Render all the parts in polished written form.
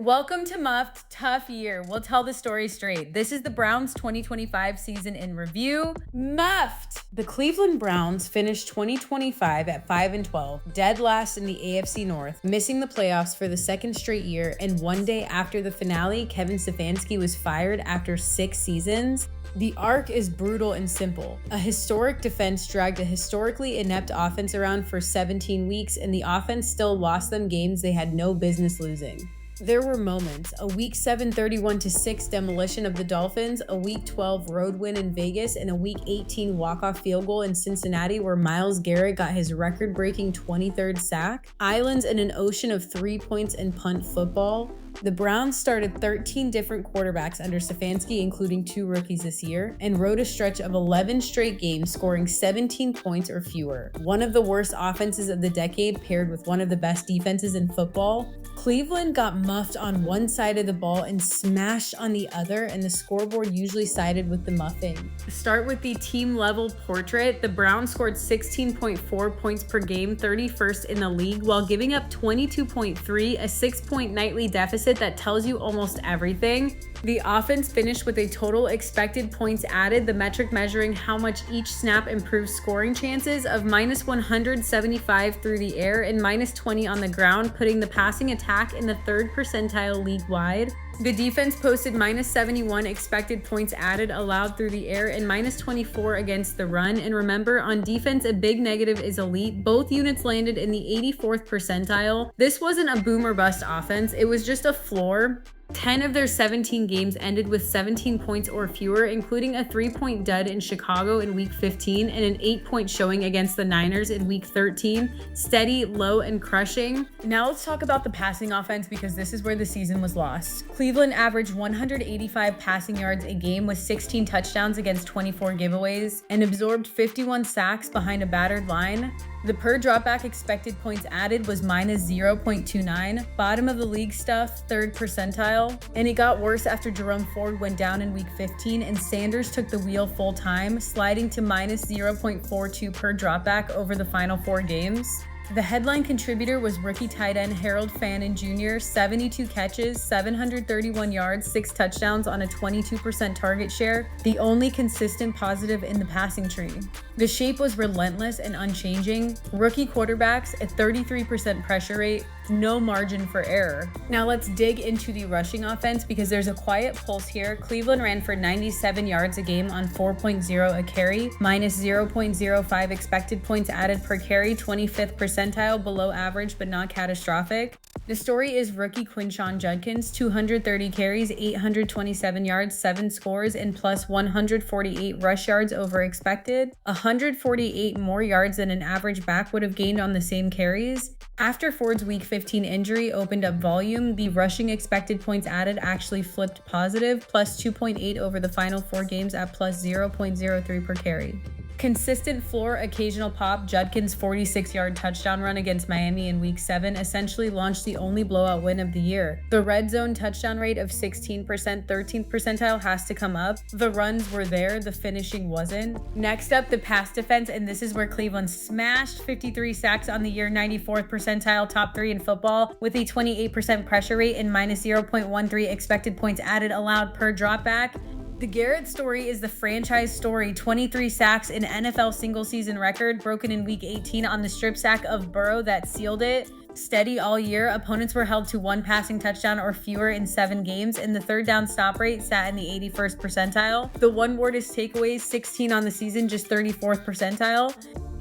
Welcome to Muffed Tough Year. We'll tell the story straight. This is the Browns 2025 season in review. Muffed! The Cleveland Browns finished 2025 at 5-12, dead last in the AFC North, missing the playoffs for the second straight year, and one day after the finale, Kevin Stefanski was fired after 6 seasons. The arc is brutal and simple. A historic defense dragged a historically inept offense around for 17 weeks, and the offense still lost them games they had no business losing. There were moments, a Week 7 31-6 demolition of the Dolphins, a Week 12 road win in Vegas, and a Week 18 walk-off field goal in Cincinnati where Myles Garrett got his record-breaking 23rd sack. Islands in an ocean of 3 points and punt football. The Browns started 13 different quarterbacks under Stefanski, including 2 rookies this year, and rode a stretch of 11 straight games scoring 17 points or fewer. One of the worst offenses of the decade paired with one of the best defenses in football. Cleveland got muffed on one side of the ball and smashed on the other, and the scoreboard usually sided with the muffing. Start with the team-level portrait. The Browns scored 16.4 points per game, 31st in the league, while giving up 22.3, a 6-point nightly deficit that tells you almost everything. The offense finished with a total expected points added, the metric measuring how much each snap improves scoring chances, of -175 through the air and -20 on the ground, putting the passing attack in the 3rd percentile league-wide. The defense posted -71 expected points added allowed through the air and -24 against the run. And remember, on defense, a big negative is elite. Both units landed in the 84th percentile. This wasn't a boom or bust offense, it was just a floor. 10 of their 17 games ended with 17 points or fewer, including a 3-point dud in Chicago in Week 15 and an 8-point showing against the Niners in Week 13. Steady, low, and crushing. Now let's talk about the passing offense, because this is where the season was lost. Cleveland averaged 185 passing yards a game with 16 touchdowns against 24 giveaways and absorbed 51 sacks behind a battered line. The per dropback expected points added was -0.29, bottom of the league stuff, 3rd percentile, and it got worse after Jerome Ford went down in Week 15 and Sanders took the wheel full time, sliding to -0.42 per dropback over the final 4 games. The headline contributor was rookie tight end Harold Fannin Jr., 72 catches, 731 yards, 6 touchdowns on a 22% target share, the only consistent positive in the passing tree. The shape was relentless and unchanging. Rookie quarterbacks, a 33% pressure rate, no margin for error. Now let's dig into the rushing offense, because there's a quiet pulse here. Cleveland ran for 97 yards a game on 4.0 a carry, -0.05 expected points added per carry, 25th percentile, below average but not catastrophic. The story is rookie Quinshon Judkins, 230 carries, 827 yards, 7 scores, and plus 148 rush yards over expected, 148 more yards than an average back would have gained on the same carries. After Ford's Week 15 injury opened up volume, the rushing expected points added actually flipped positive, plus 2.8 over the final 4 games at plus 0.03 per carry. Consistent floor, occasional pop. Judkins' 46-yard touchdown run against Miami in Week 7 essentially launched the only blowout win of the year. The red zone touchdown rate of 16%, 13th percentile has to come up. The runs were there, the finishing wasn't. Next up, the pass defense, and this is where Cleveland smashed. 53 sacks on the year, 94th percentile, top 3 in football, with a 28% pressure rate and -0.13 expected points added allowed per dropback. The Garrett story is the franchise story. 23 sacks, an NFL single-season record, broken in Week 18 on the strip sack of Burrow that sealed it. Steady all year, opponents were held to 1 passing touchdown or fewer in 7 games, and the 3rd down stop rate sat in the 81st percentile. The one wordest takeaways, 16 on the season, just 34th percentile.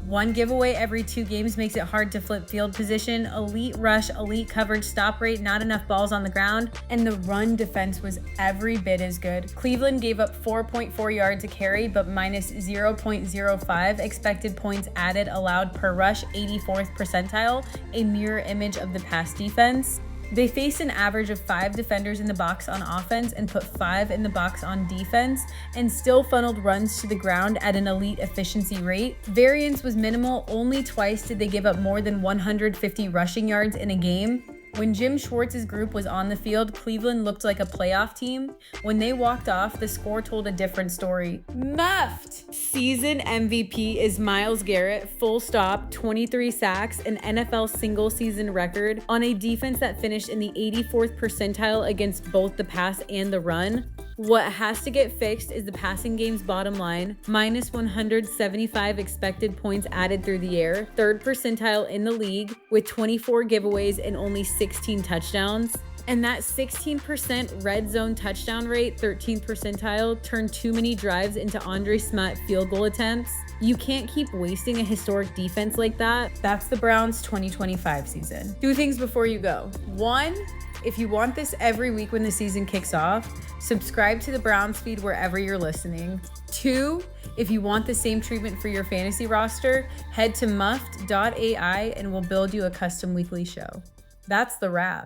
1 giveaway every 2 games makes it hard to flip field position. Elite rush, elite coverage, stop rate, not enough balls on the ground, and the run defense was every bit as good. Cleveland gave up 4.4 yards a carry, but -0.05 expected points added allowed per rush, 84th percentile, a mirror image of the pass defense. They faced an average of 5 defenders in the box on offense and put 5 in the box on defense, and still funneled runs to the ground at an elite efficiency rate. Variance was minimal. Only twice did they give up more than 150 rushing yards in a game. When Jim Schwartz's group was on the field, Cleveland looked like a playoff team. When they walked off, the score told a different story. Muffed! Season MVP is Myles Garrett, full stop, 23 sacks, an NFL single season record on a defense that finished in the 84th percentile against both the pass and the run. What has to get fixed is the passing game's bottom line, minus 175 expected points added through the air, 3rd percentile in the league with 24 giveaways and only 16 touchdowns. And that 16% red zone touchdown rate, 13th percentile, turned too many drives into Andre Smutt field goal attempts. You can't keep wasting a historic defense like that. That's the Browns 2025 season. 2 things before you go. 1, if you want this every week when the season kicks off, subscribe to the Browns feed wherever you're listening. 2, if you want the same treatment for your fantasy roster, head to muffed.ai and we'll build you a custom weekly show. That's the wrap.